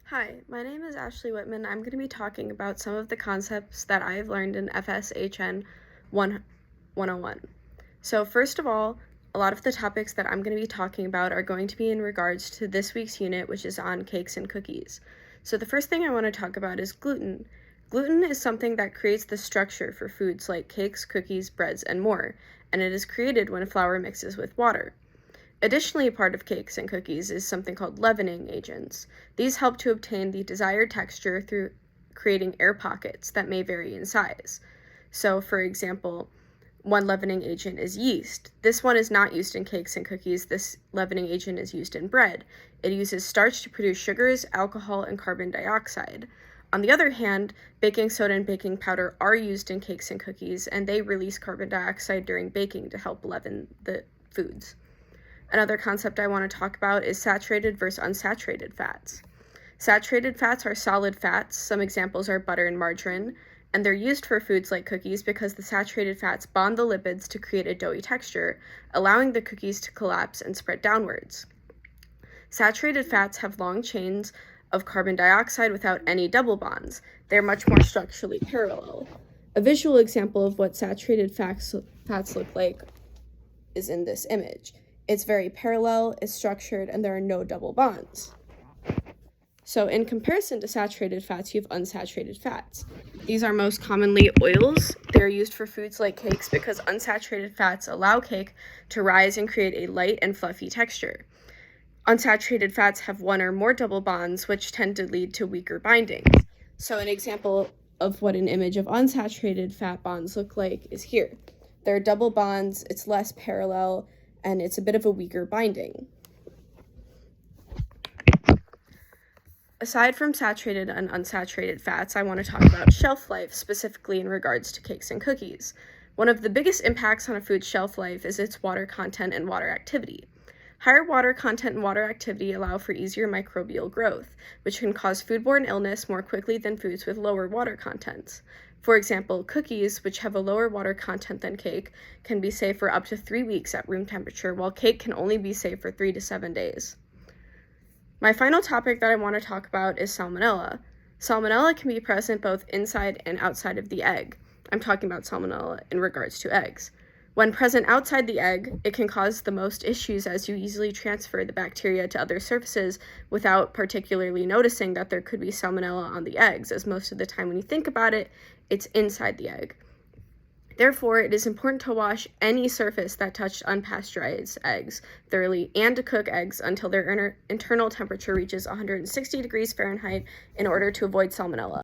Hi, my name is Ashley Whitman. I'm going to be talking about some of the concepts that I've learned in FSHN 101. So first of all, a lot of the topics that I'm going to be talking about are going to be in regards to this week's unit, which is on cakes and cookies. So the first thing I want to talk about is gluten. Gluten is something that creates the structure for foods like cakes, cookies, breads, and more, and it is created when flour mixes with water. Additionally, a part of cakes and cookies is something called leavening agents. These help to obtain the desired texture through creating air pockets that may vary in size. So, for example, one leavening agent is yeast. This one is not used in cakes and cookies. This leavening agent is used in bread. It uses starch to produce sugars, alcohol, and carbon dioxide. On the other hand, baking soda and baking powder are used in cakes and cookies, and they release carbon dioxide during baking to help leaven the foods. Another concept I want to talk about is saturated versus unsaturated fats. Saturated fats are solid fats. Some examples are butter and margarine, and they're used for foods like cookies because the saturated fats bond the lipids to create a doughy texture, allowing the cookies to collapse and spread downwards. Saturated fats have long chains of carbon dioxide without any double bonds. They're much more structurally parallel. A visual example of what saturated fats look like is in this image. It's very parallel, it's structured, and there are no double bonds. So in comparison to saturated fats, you have unsaturated fats. These are most commonly oils. They're used for foods like cakes because unsaturated fats allow cake to rise and create a light and fluffy texture. Unsaturated fats have one or more double bonds, which tend to lead to weaker bindings. So an example of what an image of unsaturated fat bonds look like is here. There are double bonds, it's less parallel, and it's a bit of a weaker binding. Aside from saturated and unsaturated fats, I want to talk about shelf life, specifically in regards to cakes and cookies. One of the biggest impacts on a food's shelf life is its water content and water activity. Higher water content and water activity allow for easier microbial growth, which can cause foodborne illness more quickly than foods with lower water contents. For example, cookies, which have a lower water content than cake, can be safe for up to 3 weeks at room temperature, while cake can only be safe for 3 to 7 days. My final topic that I want to talk about is salmonella. Salmonella can be present both inside and outside of the egg. I'm talking about salmonella in regards to eggs. When present outside the egg, it can cause the most issues as you easily transfer the bacteria to other surfaces without particularly noticing that there could be salmonella on the eggs, as most of the time when you think about it, it's inside the egg. Therefore, it is important to wash any surface that touched unpasteurized eggs thoroughly and to cook eggs until their internal temperature reaches 160 degrees Fahrenheit in order to avoid salmonella.